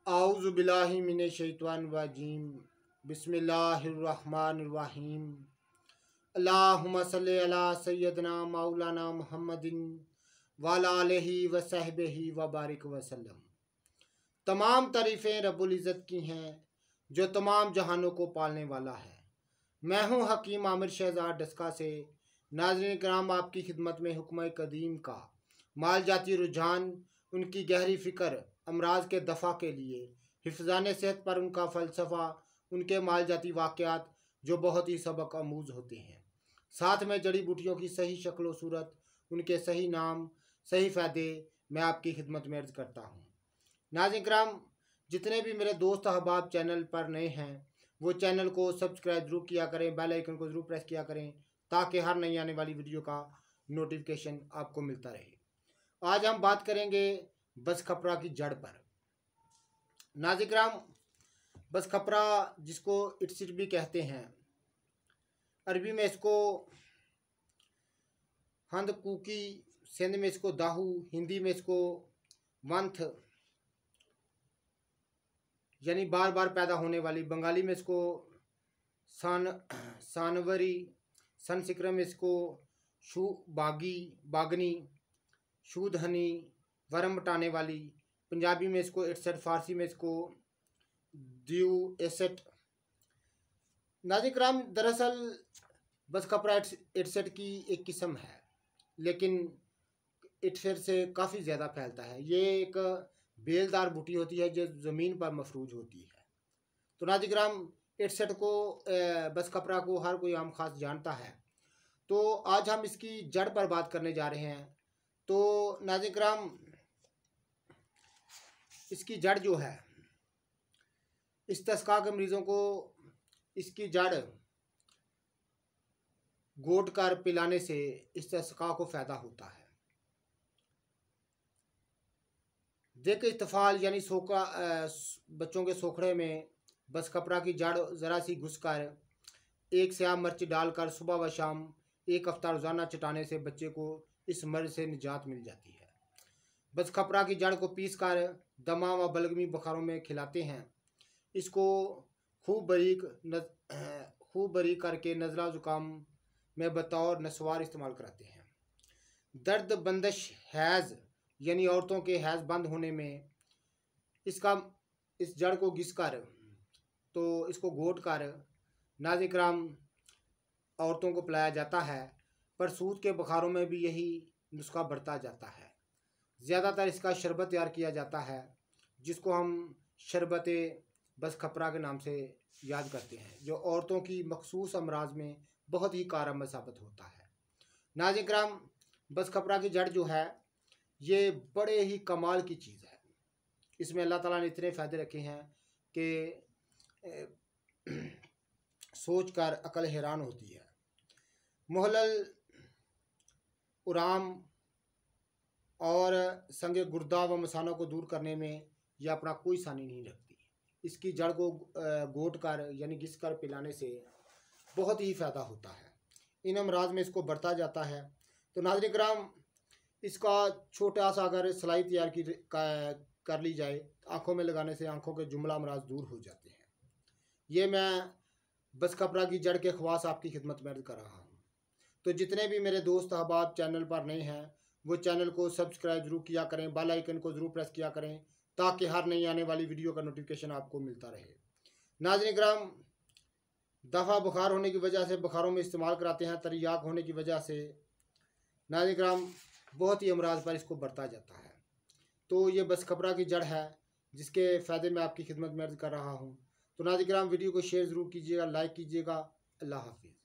आऊज़ु बिल्लाहि मिनश शैतानिर रजीम। बिस्मिल्लाहिर्रहमानिर्रहीम। अल्लाहुम्मा सल्लि अला सय्यदना मौलाना मुहम्मदिन व अला आलिहि व सहबिहि व बारिक वसल्लम। तमाम तारीफ़ें रब्बुल इज़्ज़त की हैं जो तमाम जहानों को पालने वाला है। मैं हूँ हकीम आमिर शहज़ाद डस्का से। नाज़रीन कराम, आपकी खिदमत में हुक्म कदीम का माल जाती रुझान, उनकी गहरी फ़िक्र, अमराज के दफ़ा के लिए हिफ़्ज़ान सेहत पर उनका फ़लसफ़ा, उनके माल जाती वाक़यात जो बहुत ही सबक आमूज़ होते हैं, साथ में जड़ी बूटियों की सही शक्ल व सूरत, उनके सही नाम, सही फ़ायदे मैं आपकी खिदमत में अर्ज़ करता हूँ। नाज़रीन कराम, जितने भी मेरे दोस्त अहबाब चैनल पर नए हैं वो चैनल को सब्सक्राइब ज़रूर किया करें, बेल आइकन को ज़रूर प्रेस किया करें ताकि हर नई आने वाली वीडियो का नोटिफिकेशन आपको मिलता रहे। आज हम बात करेंगे बस खपरा की जड़ पर। नाज़रीन कराम, बस खपरा जिसको इटसिट भी कहते हैं, अरबी में इसको हंद कूकी, सिंध में इसको दाहू, हिंदी में इसको वंथ यानी बार बार पैदा होने वाली, बंगाली में इसको सानवरी, संस्कृत में इसको शू बागी बागनी, शूधनी वरम मटाने वाली, पंजाबी में इसको इटसट, फारसी में इसको द्यू एसेट। नाज़रीन कराम, दरअसल बस खपरा इटसट की एक किस्म है, लेकिन इटसट से काफ़ी ज़्यादा फैलता है। ये एक बेलदार बूटी होती है जो ज़मीन पर मफरूज होती है। तो नाज़रीन कराम, इटसट को बस खपरा को हर कोई आम खास जानता है। तो आज हम इसकी जड़ पर बात करने जा रहे हैं। तो नाज़रीन कराम, इसकी जड़ जो है, इस्तिस्का के मरीज़ों को इसकी जड़ घोट कर पिलाने से इस्तिस्का को फ़ायदा होता है। देख इस्तफाल यानी सोका, बच्चों के सोखड़े में बस खपरा की जड़ ज़रा सी घुसकर एक स्याह मिर्च डालकर सुबह व शाम एक हफ्ता रोज़ाना चटाने से बच्चे को इस मर्ज से निजात मिल जाती है। बस खपरा की जड़ को पीस कर दमा व बलगमी बुखारों में खिलाते हैं। इसको खूब बारीक करके नज़ला ज़ुकाम में बतौर नस्वार इस्तेमाल कराते हैं। दर्द बंदिश हैज़ यानी औरतों के हैज़ बंद होने में इस जड़ को घिस कर, तो इसको घोट कर नाज़रीन कराम औरतों को पिलाया जाता है। पर सूद के बुखारों में भी यही नुस्खा बरता जाता है। ज़्यादातर इसका शरबत तैयार किया जाता है जिसको हम शरबत बस खपरा के नाम से याद करते हैं, जो औरतों की मखसूस अमराज में बहुत ही कारगर साबित होता है। नाज़रीन कराम, बस खपरा की जड़ जो है ये बड़े ही कमाल की चीज़ है। इसमें अल्लाह ताला ने इतने फ़ायदे रखे हैं कि सोच कर अकल हैरान होती है। मोहलल, उराम और संगे गुर्दा व मसानों को दूर करने में यह अपना कोई सानी नहीं रखती। इसकी जड़ को घोट कर यानी घिस कर पिलाने से बहुत ही फ़ायदा होता है। इन अमराज में इसको बरता जाता है। तो नाज़रीन कराम, इसका छोटा सा अगर सलाई तैयार कर ली जाए, आँखों में लगाने से आँखों के जुमला अमराज दूर हो जाते हैं। ये मैं बस खपरा की जड़ के ख़वास आपकी खिदमत में अर्ज़ कर रहा हूँ। तो जितने भी मेरे दोस्त अहबाब चैनल पर नए हैं वो चैनल को सब्सक्राइब ज़रूर किया करें, बेल आइकन को ज़रूर प्रेस किया करें ताकि हर नई आने वाली वीडियो का नोटिफिकेशन आपको मिलता रहे। नाज़रीन कराम, दफ़ा बुखार होने की वजह से बुखारों में इस्तेमाल कराते हैं। तरियाक होने की वजह से नाज़रीन कराम बहुत ही अमराज पर इसको बरता जाता है। तो ये बस खपरा की जड़ है जिसके फ़ायदे में आपकी खिदमत में अर्ज़ कर रहा हूँ। तो नाज़रीन कराम, वीडियो को शेयर ज़रूर कीजिएगा, लाइक कीजिएगा। अल्लाह हाफिज़।